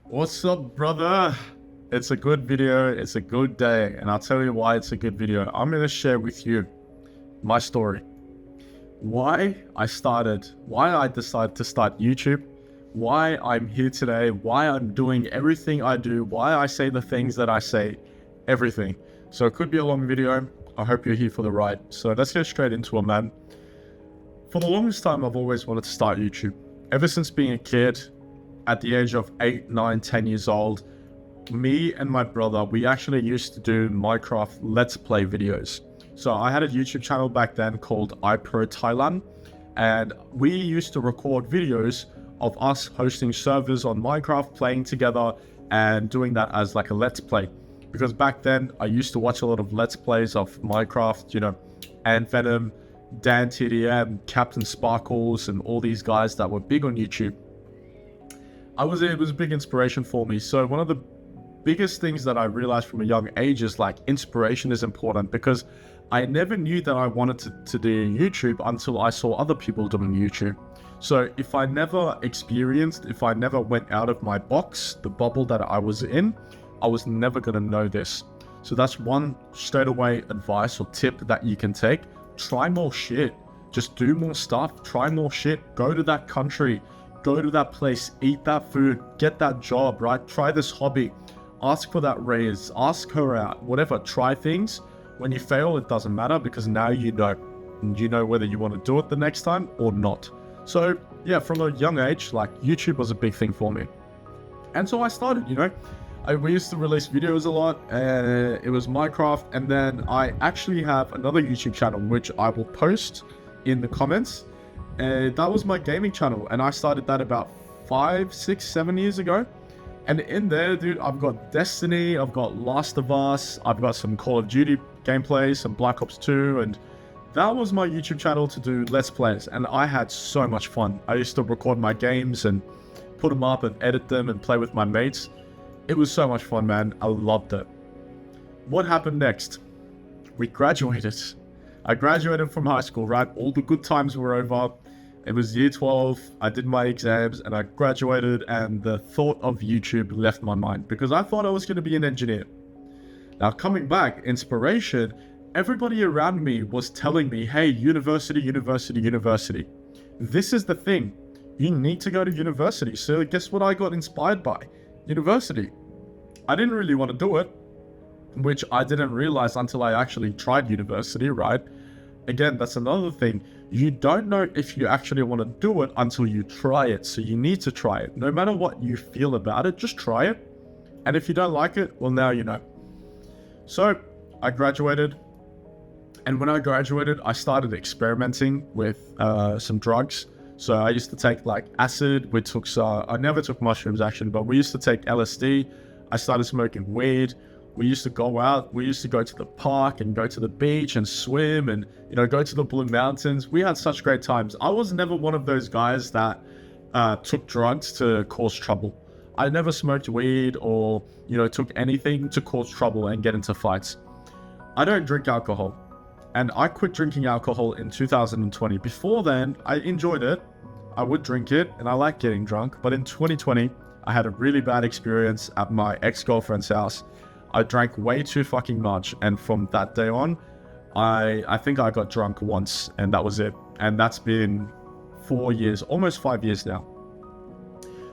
What's up, brother? It's a good video, it's a good day, and I'll tell you why it's a good video. I'm going to share with you my story. Why I decided to start YouTube, why I'm here today, why I'm doing everything I do, why I say the things that I say, everything. So it could be a long video. I hope you're here for the ride. So let's get straight into it, man. For the longest time, I've always wanted to start YouTube. Ever since being a kid, at the age of 8, 9, 10 years old, me and my brother, we actually used to do Minecraft Let's Play videos. So I had a YouTube channel back then called iPro Thailand, and we used to record videos of us hosting servers on Minecraft, playing together, and doing that as like a Let's Play. Because back then, I used to watch a lot of Let's Plays of Minecraft, and Venom, Dan TDM, Captain Sparkles, and all these guys that were big on YouTube. It was a big inspiration for me. So one of the biggest things that I realized from a young age is like inspiration is important, because I never knew that I wanted to do YouTube until I saw other people doing YouTube. So if I never went out of my box, the bubble that I was in, I was never going to know this. So that's one straightaway advice or tip that you can take. Try more shit. Just do more stuff. Try more shit. Go to that country. Go to that place, eat that food, get that job, right? Try this hobby, ask for that raise, ask her out, whatever, try things. When you fail, it doesn't matter, because now you know. And you know whether you want to do it the next time or not. So yeah, from a young age, like YouTube was a big thing for me. And so I started, we used to release videos a lot. It was Minecraft. And then I actually have another YouTube channel, which I will post in the comments. That was my gaming channel, and I started that about 5, 6, 7 years ago. And in there, dude, I've got Destiny, I've got Last of Us, I've got some Call of Duty gameplay, some Black Ops 2, and that was my YouTube channel to do Let's Plays, and I had so much fun. I used to record my games and put them up and edit them and play with my mates. It was so much fun, man. I loved it. What happened next? We graduated. I graduated from high school, right? All the good times were over. It was year 12, I did my exams, and I graduated, and the thought of YouTube left my mind, because I thought I was going to be an engineer. Now, coming back, inspiration, everybody around me was telling me, hey, university, university, university. This is the thing. You need to go to university. So guess what I got inspired by? University. I didn't really want to do it, which I didn't realize until I actually tried university, right? Again, that's another thing. You don't know if you actually want to do it until you try it. So you need to try it. No matter what you feel about it, just try it. And if you don't like it, well, now you know. So I graduated. And when I graduated, I started experimenting with some drugs. So I used to take like acid. I never took mushrooms actually, but we used to take LSD. I started smoking weed. We used to go out, we used to go to the park and go to the beach and swim and, go to the Blue Mountains. We had such great times. I was never one of those guys that took drugs to cause trouble. I never smoked weed or, took anything to cause trouble and get into fights. I don't drink alcohol. And I quit drinking alcohol in 2020. Before then, I enjoyed it. I would drink it and I like getting drunk. But in 2020, I had a really bad experience at my ex-girlfriend's house. I drank way too fucking much, and from that day on, I think I got drunk once, and that was it. And that's been 4 years, almost 5 years now.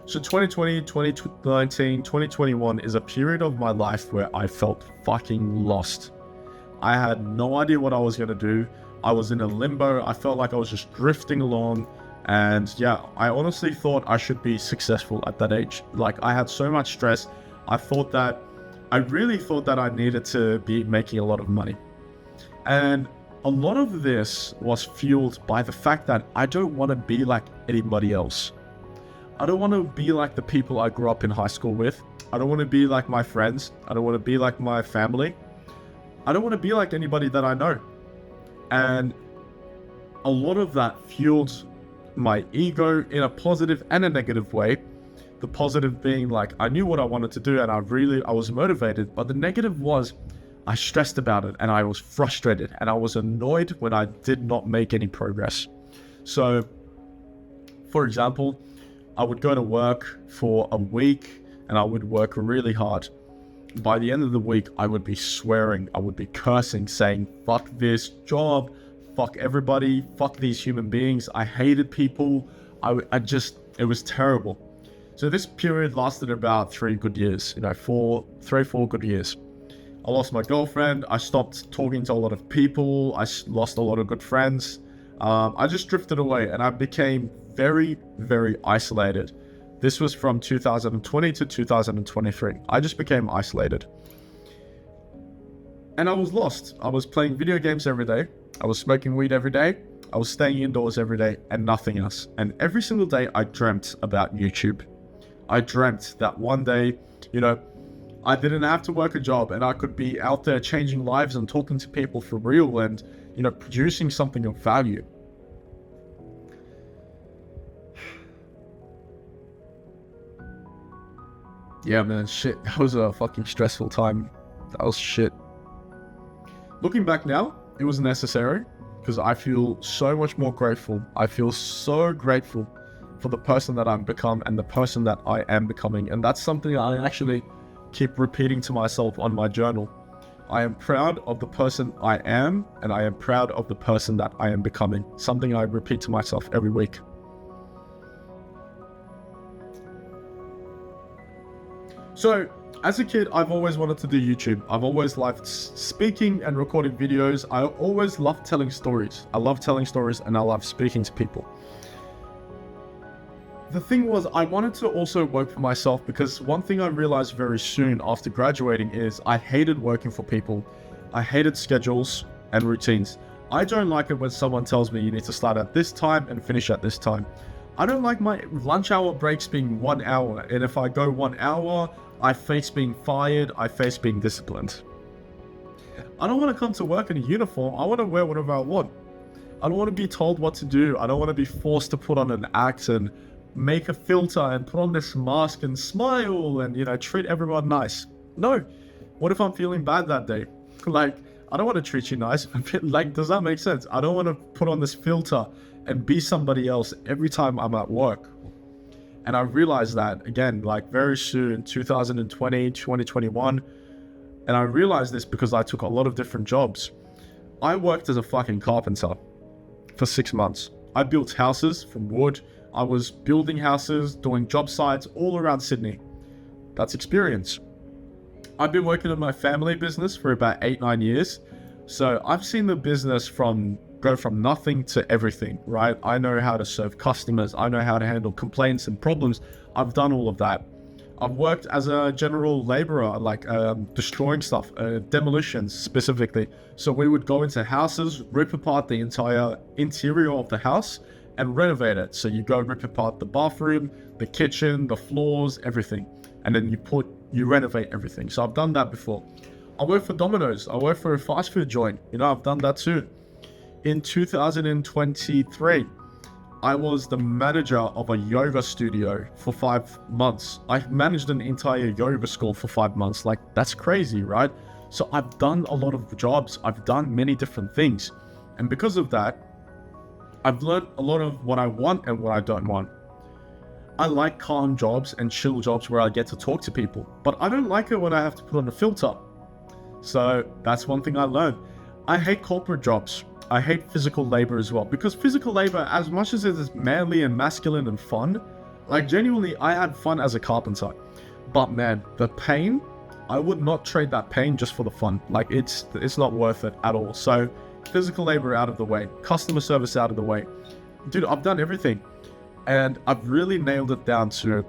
So 2020, 2019, 2021 is a period of my life where I felt fucking lost. I had no idea what I was going to do. I was in a limbo. I felt like I was just drifting along. And yeah, I honestly thought I should be successful at that age. Like, I had so much stress. I really thought that I needed to be making a lot of money. And a lot of this was fueled by the fact that I don't want to be like anybody else. I don't want to be like the people I grew up in high school with. I don't want to be like my friends. I don't want to be like my family. I don't want to be like anybody that I know. And a lot of that fueled my ego in a positive and a negative way. The positive being like, I knew what I wanted to do and I was motivated. But the negative was I stressed about it and I was frustrated and I was annoyed when I did not make any progress. So, for example, I would go to work for a week and I would work really hard. By the end of the week, I would be swearing, I would be cursing, saying, fuck this job, fuck everybody, fuck these human beings. I hated people. It was terrible. So this period lasted about 3 good years, 4 good years. I lost my girlfriend. I stopped talking to a lot of people. I lost a lot of good friends. I just drifted away and I became very, very isolated. This was from 2020 to 2023. I just became isolated. And I was lost. I was playing video games every day. I was smoking weed every day. I was staying indoors every day and nothing else. And every single day I dreamt about YouTube. I dreamt that one day, I didn't have to work a job and I could be out there changing lives and talking to people for real and, producing something of value. Yeah, man, shit. That was a fucking stressful time. That was shit. Looking back now, it was necessary because I feel so much more grateful. I feel so grateful for the person that I've become and the person that I am becoming. And that's something I actually keep repeating to myself on my journal. I am proud of the person I am, and I am proud of the person that I am becoming. Something I repeat to myself every week. So, as a kid, I've always wanted to do YouTube. I've always liked speaking and recording videos. I always loved telling stories. I love telling stories and I love speaking to people. The thing was, I wanted to also work for myself because one thing I realized very soon after graduating is I hated working for people. I hated schedules and routines. I don't like it when someone tells me you need to start at this time and finish at this time. I don't like my lunch hour breaks being 1 hour, and if I go 1 hour, I face being fired, I face being disciplined. I don't want to come to work in a uniform. I want to wear whatever I want. I don't want to be told what to do. I don't want to be forced to put on an act and make a filter and put on this mask and smile and, treat everyone nice. No. What if I'm feeling bad that day? I don't want to treat you nice. Does that make sense? I don't want to put on this filter and be somebody else every time I'm at work. And I realized that, again, very soon, 2020, 2021. And I realized this because I took a lot of different jobs. I worked as a fucking carpenter for 6 months. I built houses from wood. I was building houses, doing job sites all around Sydney. That's experience. I've been working on my family business for about 8-9 years. So I've seen the business go from nothing to everything, right? I know how to serve customers. I know how to handle complaints and problems. I've done all of that. I've worked as a general laborer, destroying stuff, demolitions specifically. So we would go into houses, rip apart the entire interior of the house and renovate it. So you go rip apart the bathroom, the kitchen, the floors, everything. And then you renovate everything. So I've done that before. I work for Domino's. I work for a fast food joint. I've done that too. In 2023, I was the manager of a yoga studio for 5 months. I managed an entire yoga school for 5 months. That's crazy, right? So I've done a lot of jobs. I've done many different things. And because of that, I've learned a lot of what I want and what I don't want. I like calm jobs and chill jobs where I get to talk to people, but I don't like it when I have to put on a filter. So that's one thing I learned. I hate corporate jobs. I hate physical labor as well, because physical labor, as much as it is manly and masculine and fun, genuinely, I had fun as a carpenter. But man, the pain, I would not trade that pain just for the fun. It's not worth it at all. So physical labor out of the way, customer service out of the way. Dude, I've done everything. And I've really nailed it down to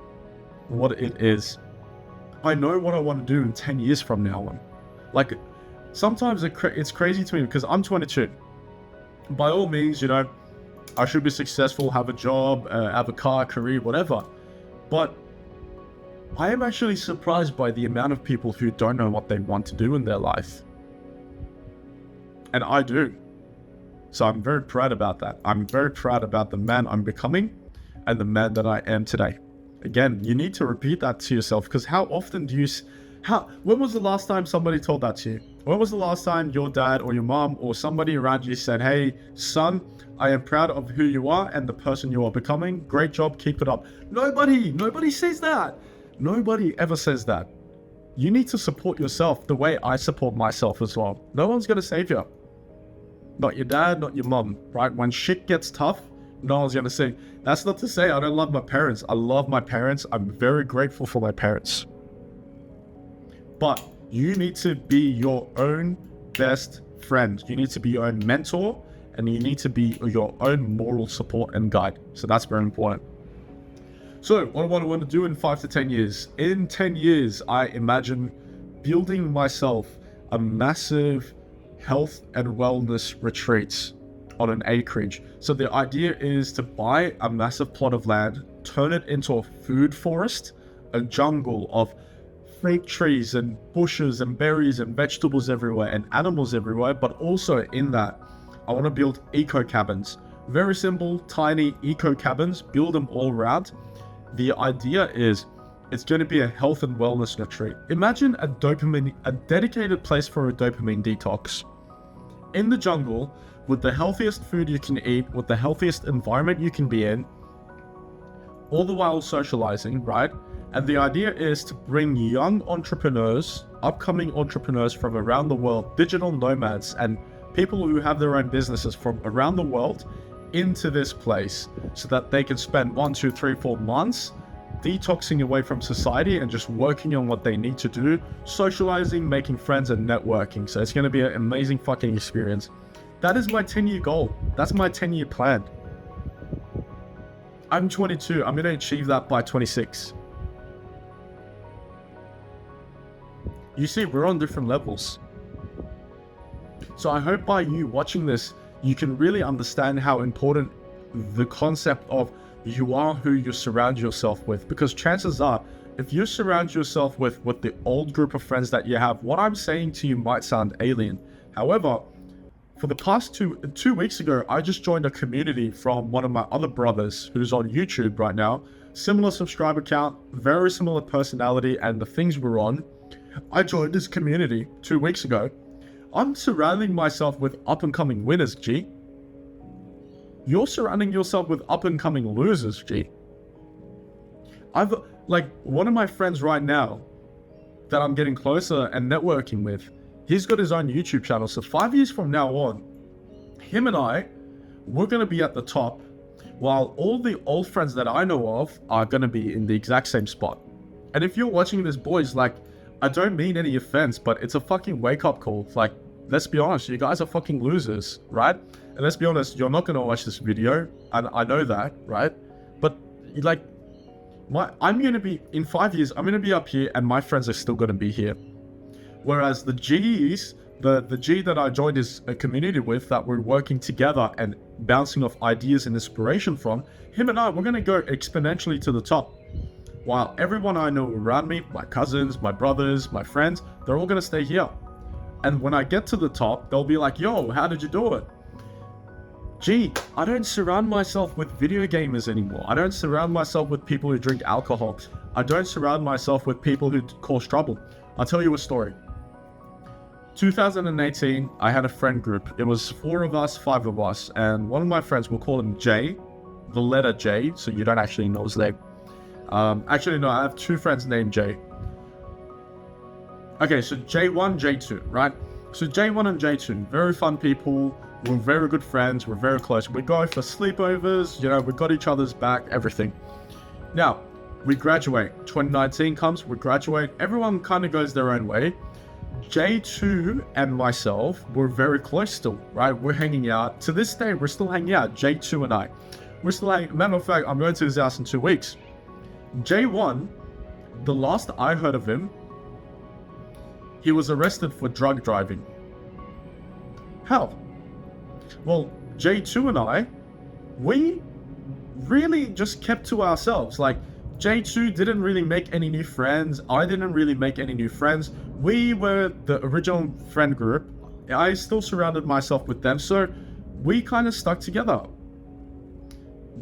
what it is. I know what I want to do in 10 years from now on. Sometimes it's crazy to me because I'm 22. By all means, I should be successful, have a job, have a car, career, whatever. But I am actually surprised by the amount of people who don't know what they want to do in their life. And I do. So I'm very proud about that. I'm very proud about the man I'm becoming and the man that I am today. Again, you need to repeat that to yourself, because how often do you... when was the last time somebody told that to you? When was the last time your dad or your mom or somebody around you said, hey, son, I am proud of who you are and the person you are becoming. Great job, keep it up. Nobody says that. Nobody ever says that. You need to support yourself the way I support myself as well. No one's going to save you. Not your dad, not your mom, right? When shit gets tough, no one's going to say. That's not to say I don't love my parents. I love my parents. I'm very grateful for my parents. But you need to be your own best friend. You need to be your own mentor, and you need to be your own moral support and guide. So that's very important. So what do I want to do in 5 to 10 years? In 10 years, I imagine building myself a massive health and wellness retreat on an acreage. So the idea is to buy a massive plot of land, turn it into a food forest, a jungle of fruit trees and bushes and berries and vegetables everywhere and animals everywhere. But also in that, I want to build eco cabins. Very simple, tiny eco cabins, build them all around. The idea is it's going to be a health and wellness retreat. Imagine a dedicated place for a dopamine detox. In the jungle, with the healthiest food you can eat, with the healthiest environment you can be in, all the while socializing, right? And the idea is to bring young entrepreneurs, upcoming entrepreneurs from around the world, digital nomads, and people who have their own businesses from around the world into this place so that they can spend 1, 2, 3, 4 months detoxing away from society and just working on what they need to do, socializing, making friends, and networking. So it's going to be an amazing fucking experience. That is my 10-year goal. That's my 10-year plan. I'm 22. I'm going to achieve that by 26. You see, we're on different levels. So I hope by you watching this, you can really understand how important the concept of you are who you surround yourself with. Because chances are, if you surround yourself with the old group of friends that you have, what I'm saying to you might sound alien. However, for the past two weeks ago, I just joined a community from one of my other brothers who's on YouTube right now. Similar subscriber count, very similar personality, and the things we're on. I joined this community 2 weeks ago. I'm surrounding myself with up-and-coming winners, G. You're surrounding yourself with up-and-coming losers, G. One of my friends right now that I'm getting closer and networking with, he's got his own YouTube channel. So 5 years from now on, him and I, we're going to be at the top, while all the old friends that I know of are going to be in the exact same spot. And if you're watching this, boys, I don't mean any offense, but it's a fucking wake-up call. Let's be honest, you guys are fucking losers, right? And let's be honest, you're not going to watch this video, and I know that, right? But, I'm going to be, in 5 years, I'm going to be up here, and my friends are still going to be here. Whereas the G's, the G that I joined is a community with, that we're working together and bouncing off ideas and inspiration from, him and I, we're going to go exponentially to the top. While everyone I know around me, my cousins, my brothers, my friends, they're all going to stay here. And when I get to the top, they'll be like, yo, how did you do it? Gee, I don't surround myself with video gamers anymore. I don't surround myself with people who drink alcohol. I don't surround myself with people who cause trouble. I'll tell you a story. 2018, I had a friend group. It was 4 of us, 5 of us. And one of my friends, we'll call him Jay, the letter J, so you don't actually know his name. Actually, no, I have 2 friends named Jay. Okay, so J1, J2, right? So J1 and J2, very fun people. We're very good friends. We're very close. We go for sleepovers. We got each other's back, everything. Now, we graduate. 2019 comes, we graduate. Everyone kind of goes their own way. J2 and myself, we're very close still, right? We're hanging out. To this day, we're still hanging out, J2 and I. We're still hanging. Matter of fact, I'm going to his house in 2 weeks. J1, the last I heard of him, he was arrested for drug driving. How? Well, J2 and I, we really just kept to ourselves. J2 didn't really make any new friends. I didn't really make any new friends. We were the original friend group. I still surrounded myself with them, so we kind of stuck together.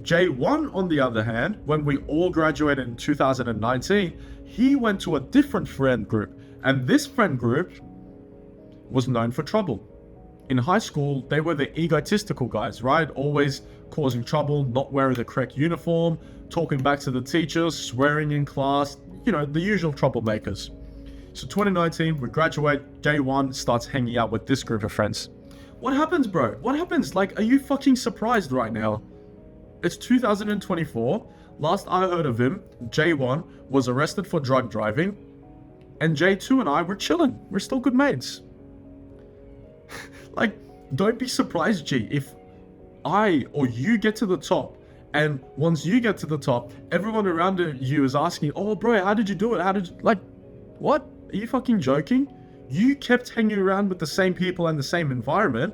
J1, on the other hand, when we all graduated in 2019, he went to a different friend group. And this friend group was known for trouble. In high school, they were the egotistical guys, right? Always causing trouble, not wearing the correct uniform, talking back to the teachers, swearing in class, the usual troublemakers. So 2019, we graduate, day one, starts hanging out with this group of friends. What happens, bro? What happens? Like, are you fucking surprised right now? It's 2024. Last I heard of him, J1 was arrested for drug driving, and J2 and I were chilling. We're still good mates. Like, don't be surprised, G, if I or you get to the top, and once you get to the top, everyone around you is asking, oh, bro, how did you do it? Like, what? Are you fucking joking? You kept hanging around with the same people and the same environment,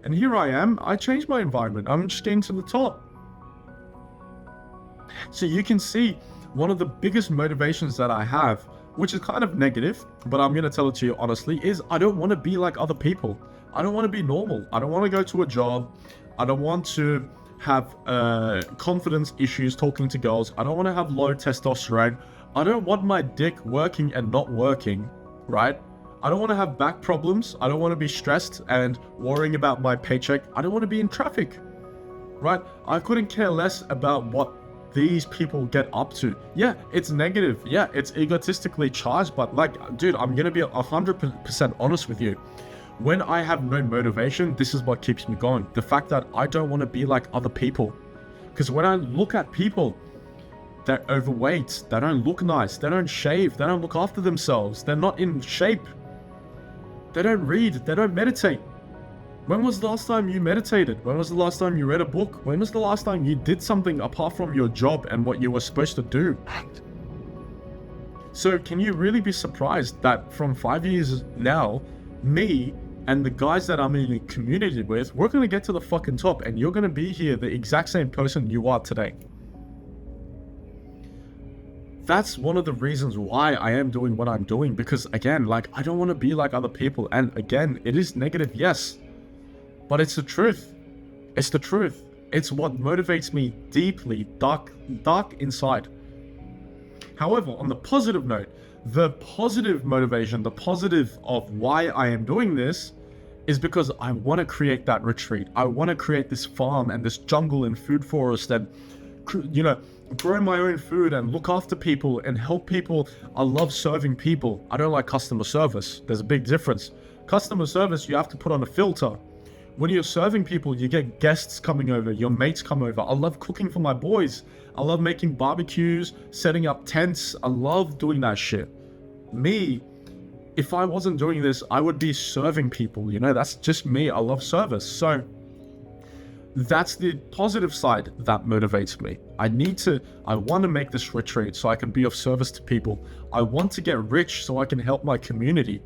and here I am. I changed my environment. I'm just getting to the top. So you can see one of the biggest motivations that I have, which is kind of negative, but I'm going to tell it to you honestly, is I don't want to be like other people. I don't want to be normal. I don't want to go to a job. I don't want to have confidence issues talking to girls. I don't want to have low testosterone. I don't want my dick working and not working, right? I don't want to have back problems. I don't want to be stressed and worrying about my paycheck. I don't want to be in traffic, right? I couldn't care less about what these people get up to. Yeah, it's negative. Yeah, it's egotistically charged, but like, dude, I'm going to be 100% honest with you. When I have no motivation, this is what keeps me going. The fact that I don't want to be like other people. Because when I look at people, they're overweight, they don't look nice, they don't shave, they don't look after themselves, they're not in shape, they don't read, they don't meditate. When was the last time you meditated? When was the last time you read a book? When was the last time you did something apart from your job and what you were supposed to do? So can you really be surprised that from 5 years now, me and the guys that I'm in a community with, we're going to get to the fucking top, and you're going to be here the exact same person you are today. That's one of the reasons why I am doing what I'm doing, because again, like, I don't want to be like other people. And again, it is negative, yes, but it's the truth. It's the truth. It's what motivates me deeply, dark inside. However, on the positive note, the positive motivation, the positive of why I am doing this is because I want to create that retreat. I want to create this farm and this jungle and food forest and, grow my own food and look after people and help people. I love serving people. I don't like customer service. There's a big difference. Customer service, you have to put on a filter. When you're serving people, you get guests coming over, your mates come over. I love cooking for my boys. I love making barbecues, setting up tents. I love doing that shit. Me, if I wasn't doing this, I would be serving people. That's just me. I love service. So that's the positive side that motivates me. I want to make this retreat so I can be of service to people. I want to get rich so I can help my community.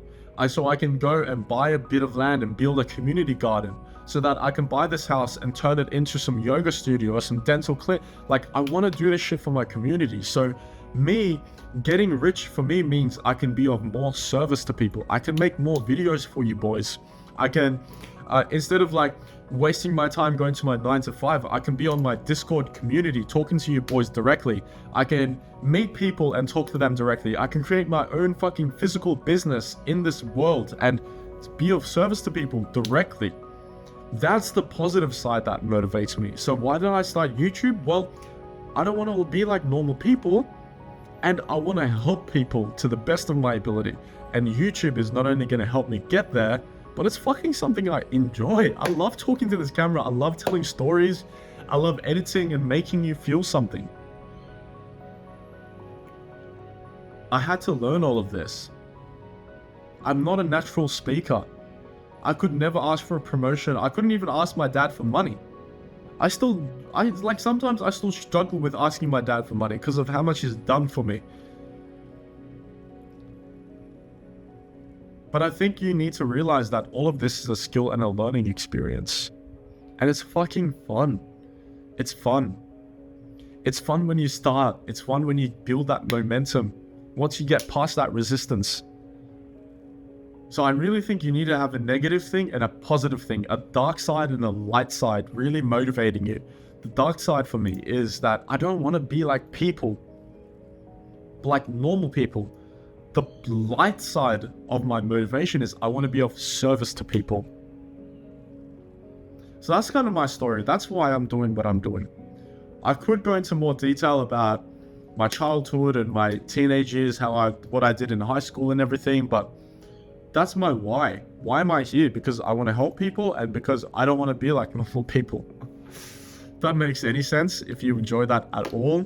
So I can go and buy a bit of land and build a community garden so that I can buy this house and turn it into some yoga studio or some dental clinic. Like, I want to do this shit for my community. So me getting rich for me means I can be of more service to people. I can make more videos for you boys. I can, instead of like wasting my time going to my 9 to 5, I can be on my Discord community talking to you boys directly. I can meet people and talk to them directly. I can create my own fucking physical business in this world and be of service to people directly. That's the positive side that motivates me. So why did I start YouTube? Well, I don't want to be like normal people, and I want to help people to the best of my ability. And YouTube is not only going to help me get there, but it's fucking something I enjoy. I love talking to this camera. I love telling stories. I love editing and making you feel something. I had to learn all of this. I'm not a natural speaker. I could never ask for a promotion. I couldn't even ask my dad for money. Sometimes I still struggle with asking my dad for money because of how much he's done for me. But I think you need to realize that all of this is a skill and a learning experience. And it's fucking fun. It's fun. It's fun when you start. It's fun when you build that momentum. Once you get past that resistance. So I really think you need to have a negative thing and a positive thing, a dark side and a light side really motivating you. The dark side for me is that I don't want to be like people, like normal people. The light side of my motivation is I want to be of service to people. So that's kind of my story. That's why I'm doing what I'm doing. I could go into more detail about my childhood and my teenage years, what I did in high school and everything, but that's my why. Why am I here? Because I want to help people and because I don't want to be like normal people. If that makes any sense, if you enjoy that at all,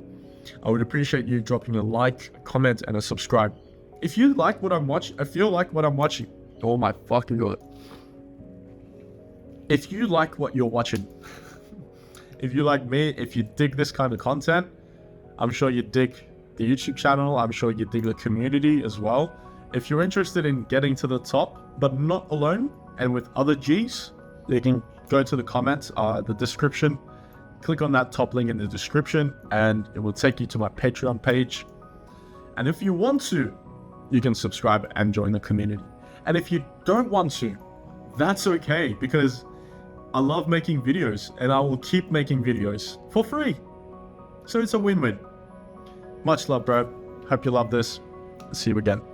I would appreciate you dropping a like, a comment, and a subscribe. If you like what I'm watching, oh my fucking god. If you like what you're watching, if you like me, if you dig this kind of content, I'm sure you dig the YouTube channel. I'm sure you dig the community as well. If you're interested in getting to the top, but not alone and with other Gs, you can go to the comments, the description, click on that top link in the description, and it will take you to my Patreon page. And if you want to, you can subscribe and join the community. And if you don't want to, that's okay, because I love making videos and I will keep making videos for free. So it's a win-win. Much love, bro. Hope you love this. See you again.